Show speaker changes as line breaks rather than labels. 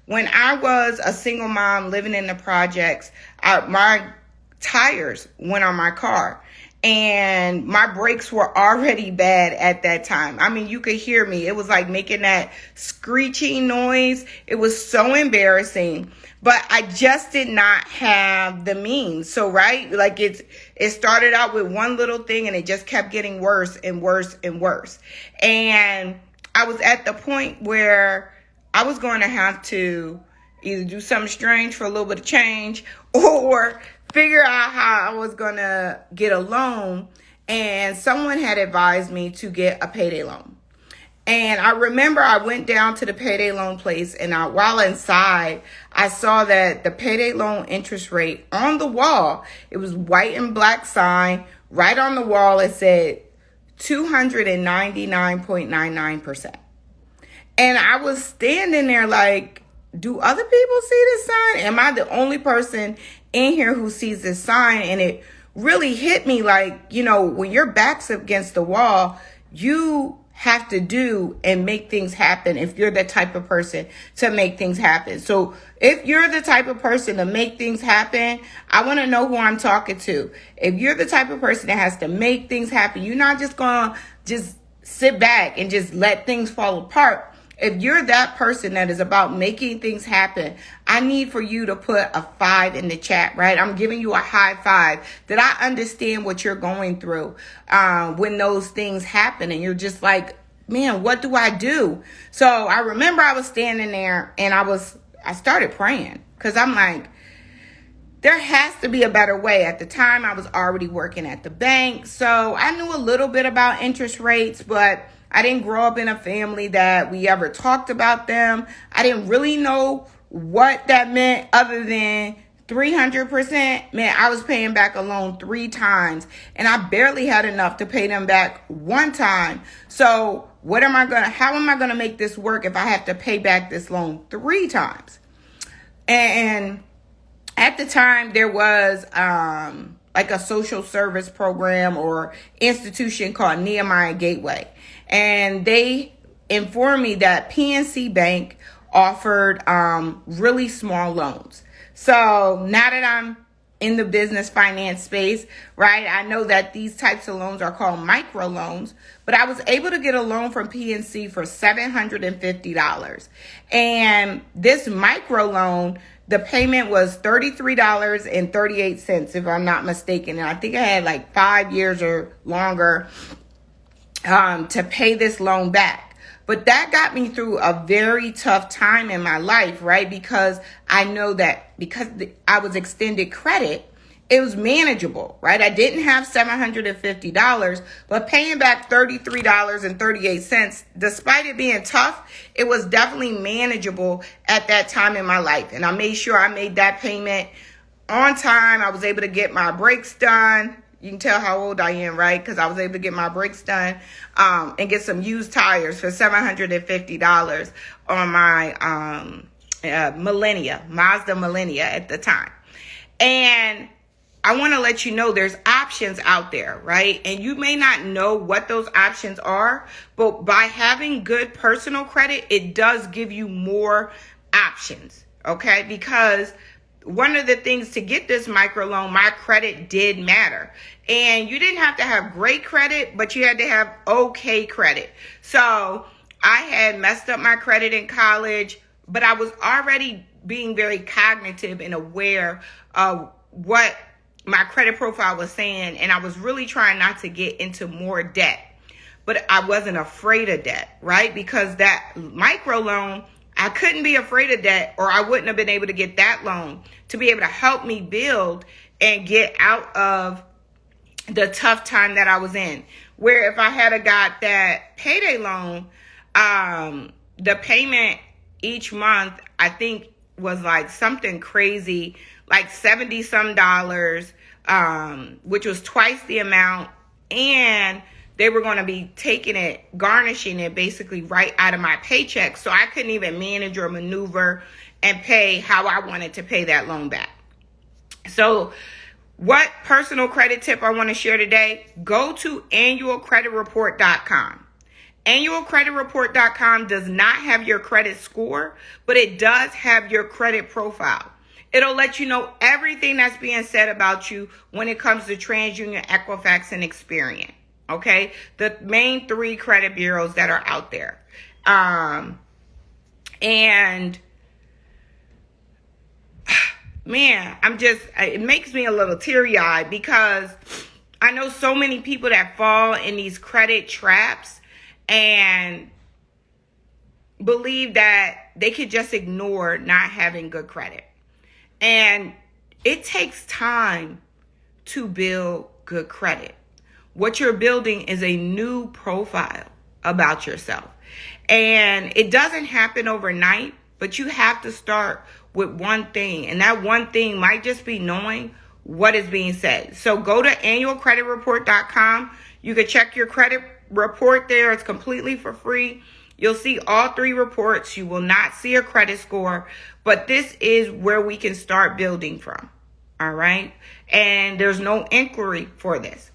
When I was a single mom living in the projects, my tires went on my car. And my brakes were already bad at that time. I mean, you could hear me. It was like making that screeching noise. It was so embarrassing. But I just did not have the means. So, right? Like it started out with one little thing and it just kept getting worse and worse and worse. And I was at the point where I was going to have to either do something strange for a little bit of change or figure out how I was going to get a loan. And someone had advised me to get a payday loan. And I remember I went down to the payday loan place, and while inside, I saw that the payday loan interest rate on the wall, it was white and black sign right on the wall. It said 299.99%. And I was standing there like, do other people see this sign? Am I the only person in here who sees this sign? And it really hit me like, when your back's against the wall, you have to do and make things happen if you're the type of person to make things happen. So if you're the type of person to make things happen, I want to know who I'm talking to. If you're the type of person that has to make things happen, you're not just going to just sit back and just let things fall apart. If you're that person that is about making things happen, I need for you to put a 5 in the chat, right? I'm giving you a high 5 that I understand what you're going through when those things happen. And you're just like, man, what do I do? So I remember I was standing there and I started praying because I'm like, there has to be a better way. At the time, I was already working at the bank. So I knew a little bit about interest rates, but I didn't grow up in a family that we ever talked about them. I didn't really know what that meant other than 300%. Man, I was paying back a loan 3 times and I barely had enough to pay them back 1 time. So how am I going to make this work if I have to pay back this loan 3 times? And at the time there was, like a social service program or institution called Nehemiah Gateway. And they informed me that PNC Bank offered really small loans. So now that I'm in the business finance space, right, I know that these types of loans are called micro loans, but I was able to get a loan from PNC for $750. And this micro loan, the payment was $33.38, if I'm not mistaken. And I think I had like 5 years or longer to pay this loan back. But that got me through a very tough time in my life, right? Because I know that because I was extended credit, it was manageable, right? I didn't have $750, but paying back $33.38, despite it being tough, it was definitely manageable at that time in my life. And I made sure I made that payment on time. I was able to get my brakes done. You can tell how old I am, right? Because I was able to get my brakes done and get some used tires for $750 on my Mazda Millennia at the time. And I want to let you know there's options out there, right? And you may not know what those options are, but by having good personal credit, it does give you more options, okay? Because one of the things to get this microloan, my credit did matter. And you didn't have to have great credit, but you had to have okay credit. So I had messed up my credit in college, but I was already being very cognitive and aware of what my credit profile was saying. And I was really trying not to get into more debt. But I wasn't afraid of debt, right? Because that microloan, I couldn't be afraid of debt, or I wouldn't have been able to get that loan to be able to help me build and get out of the tough time that I was in. Where if I had got that payday loan, the payment each month, I think was like something crazy, like $70 some, which was twice the amount. And they were going to be taking it, garnishing it basically right out of my paycheck. So I couldn't even manage or maneuver and pay how I wanted to pay that loan back. So what personal credit tip I want to share today? Go to annualcreditreport.com Annualcreditreport.com does not have your credit score, but it does have your credit profile. It'll let you know everything that's being said about you when it comes to TransUnion, Equifax, and Experian. Okay? The main 3 credit bureaus that are out there. And man, it makes me a little teary-eyed because I know so many people that fall in these credit traps and believe that they could just ignore not having good credit. And it takes time to build good credit. What you're building is a new profile about yourself. And it doesn't happen overnight, but you have to start with one thing. And that one thing might just be knowing what is being said. So go to annualcreditreport.com. You can check your credit report there. It's completely for free. You'll see all 3 reports. You will not see a credit score, but this is where we can start building from. All right. And there's no inquiry for this.